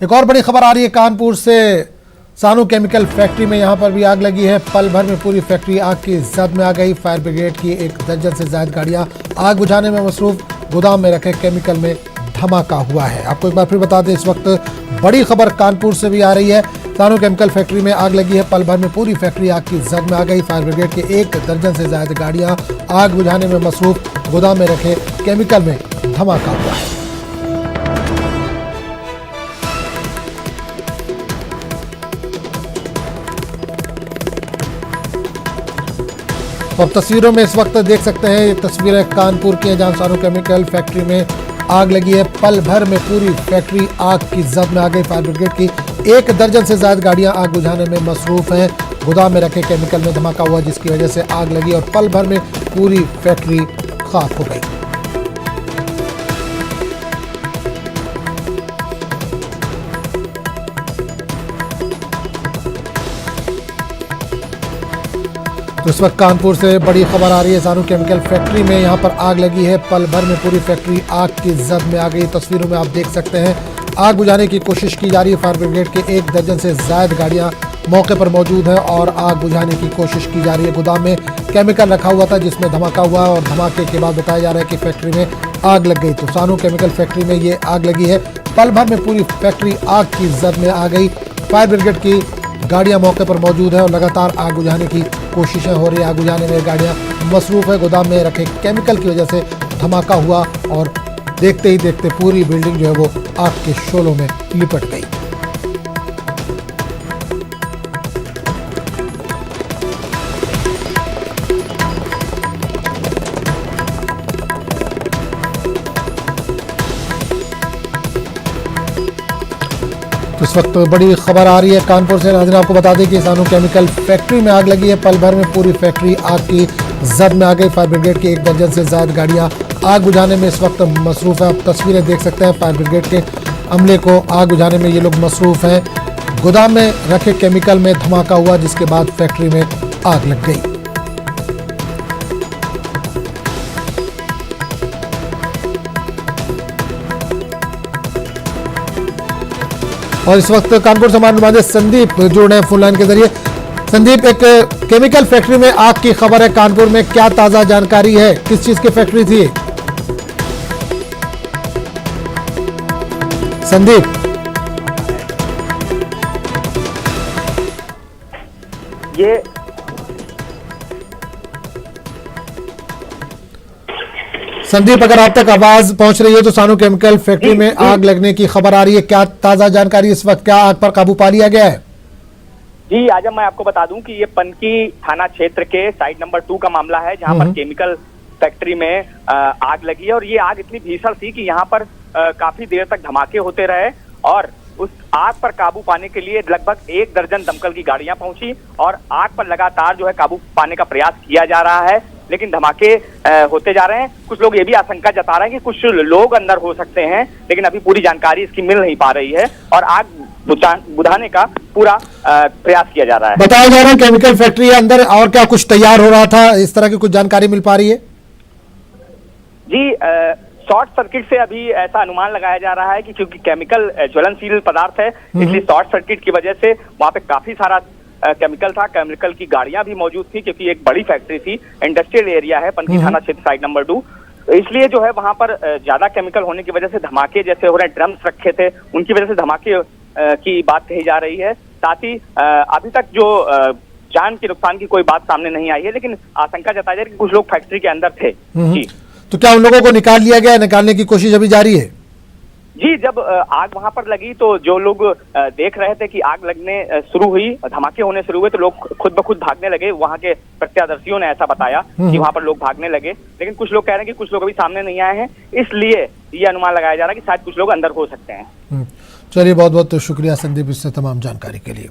एक और बड़ी खबर आ रही है कानपुर से। सानू केमिकल फैक्ट्री में यहां पर भी आग लगी है। पल भर में पूरी फैक्ट्री आग की जद में आ गई। फायर ब्रिगेड की एक दर्जन से ज्यादा गाड़ियां आग बुझाने में मसरूफ। गोदाम में रखे केमिकल में धमाका हुआ है। आपको एक बार फिर बता दें, इस वक्त बड़ी खबर कानपुर से भी आ रही है। सानू केमिकल फैक्ट्री में आग लगी है। पल भर में पूरी फैक्ट्री आग की जद में आ गई। फायर ब्रिगेड की एक दर्जन से ज्यादा गाड़ियां आग बुझाने में मसरूफ। गोदाम में रखे केमिकल में धमाका हुआ है। अब तस्वीरों में इस वक्त देख सकते हैं, ये तस्वीरें कानपुर की हैं जहां सानू केमिकल फैक्ट्री में आग लगी है। पल भर में पूरी फैक्ट्री आग की जद में आ गई। फायर ब्रिगेड की एक दर्जन से ज्यादा गाड़ियां आग बुझाने में मसरूफ हैं। गोदाम में रखे केमिकल में धमाका हुआ जिसकी वजह से आग लगी और पल भर में पूरी फैक्ट्री खाक हो गई। तो इस वक्त कानपुर से बड़ी खबर आ रही है। सानू केमिकल फैक्ट्री में यहां पर आग लगी है। पल भर में पूरी फैक्ट्री आग की जद में आ गई। तस्वीरों में आप देख सकते हैं, आग बुझाने की कोशिश की जा रही है। फायर ब्रिगेड के एक दर्जन से ज्यादा गाड़ियां मौके पर मौजूद हैं और आग बुझाने की कोशिश की जा रही है। गोदाम में केमिकल रखा हुआ था जिसमें धमाका हुआ और धमाके के बाद बताया जा रहा है कि फैक्ट्री में आग लग गई। तो सानू केमिकल फैक्ट्री में ये आग लगी है। पल भर में पूरी फैक्ट्री आग की जद में आ गई। फायर ब्रिगेड की गाड़ियां मौके पर मौजूद है और लगातार आग बुझाने की कोशिशें हो रही है। आग बुझाने में गाड़ियां मसरूफ है। गोदाम में रखे केमिकल की वजह से धमाका हुआ और देखते ही देखते पूरी बिल्डिंग जो है वो आग के शोलों में लिपट गई। तो इस वक्त बड़ी खबर आ रही है कानपुर से। नाज़रीन, आपको बता दें कि सानू केमिकल फैक्ट्री में आग लगी है। पल भर में पूरी फैक्ट्री आग की जद में आ गई। फायर ब्रिगेड की एक दर्जन से ज्यादा गाड़ियां आग बुझाने में इस वक्त मसरूफ है। आप तस्वीरें देख सकते हैं, फायर ब्रिगेड के अमले को आग बुझाने में ये लोग मसरूफ हैं। गोदाम में रखे केमिकल में धमाका हुआ जिसके बाद फैक्ट्री में आग लग गई। और इस वक्त कानपुर से हमारे नुमाइंदे संदीप जुड़ रहे हैं फोन लाइन के जरिए। संदीप, एक केमिकल फैक्ट्री में आग की खबर है कानपुर में, क्या ताजा जानकारी है? किस चीज की फैक्ट्री थी संदीप? ये संदीप, अगर आप तक आवाज पहुंच रही है तो सानू केमिकल फैक्ट्री में आग लगने की खबर आ रही है। क्या ताजा जानकारी इस वक्त, क्या आग पर काबू पा लिया गया है? जी, आजम, मैं आपको बता दूं कि ये पनकी थाना क्षेत्र के साइट नंबर 2 का मामला है जहां पर केमिकल फैक्ट्री में आग लगी है। और ये आग इतनी भीषण थी कि यहाँ पर काफी देर तक धमाके होते रहे और उस आग पर काबू पाने के लिए लगभग एक दर्जन दमकल की गाड़ियां पहुंची और आग पर लगातार जो है काबू पाने का प्रयास किया जा रहा है, लेकिन धमाके होते जा रहे हैं। कुछ लोग ये भी आशंका जता रहे हैं कि कुछ लोग अंदर हो सकते हैं, लेकिन अभी पूरी जानकारी इसकी मिल नहीं पा रही है और आग बुझाने का पूरा प्रयास किया जा रहा है। बताया जा रहा है केमिकल फैक्ट्री के अंदर और क्या कुछ तैयार हो रहा था, इस तरह की कुछ जानकारी मिल पा रही है? जी, शॉर्ट सर्किट से अभी ऐसा अनुमान लगाया जा रहा है कि क्योंकि केमिकल ज्वलनशील पदार्थ है, इसलिए शॉर्ट सर्किट की वजह से वहां पे काफी सारा केमिकल था। केमिकल की गाड़ियां भी मौजूद थी क्योंकि एक बड़ी फैक्ट्री थी, इंडस्ट्रियल एरिया है पनकी थाना क्षेत्र साइट नंबर 2, इसलिए जो है वहां पर ज्यादा केमिकल होने की वजह से धमाके जैसे हो रहे हैं। ड्रम्स रखे थे, उनकी वजह से धमाके की बात कही जा रही है। साथ ही अभी तक जो जान के नुकसान की कोई बात सामने नहीं आई है, लेकिन आशंका जताई जा रही है कि कुछ लोग फैक्ट्री के अंदर थे। जी, तो क्या उन लोगों को निकाल लिया गया? निकालने की कोशिश अभी जारी है? जी, जब आग वहां पर लगी तो जो लोग देख रहे थे कि आग लगने शुरू हुई, धमाके होने शुरू हुए, तो लोग खुद ब खुद भागने लगे। वहां के प्रत्यक्षदर्शियों ने ऐसा बताया कि वहां पर लोग भागने लगे, लेकिन कुछ लोग कह रहे हैं कि कुछ लोग अभी सामने नहीं आए हैं, इसलिए ये अनुमान लगाया जा रहा है कि शायद कुछ लोग अंदर हो सकते हैं। चलिए, बहुत बहुत शुक्रिया संदीप इससे तमाम जानकारी के लिए।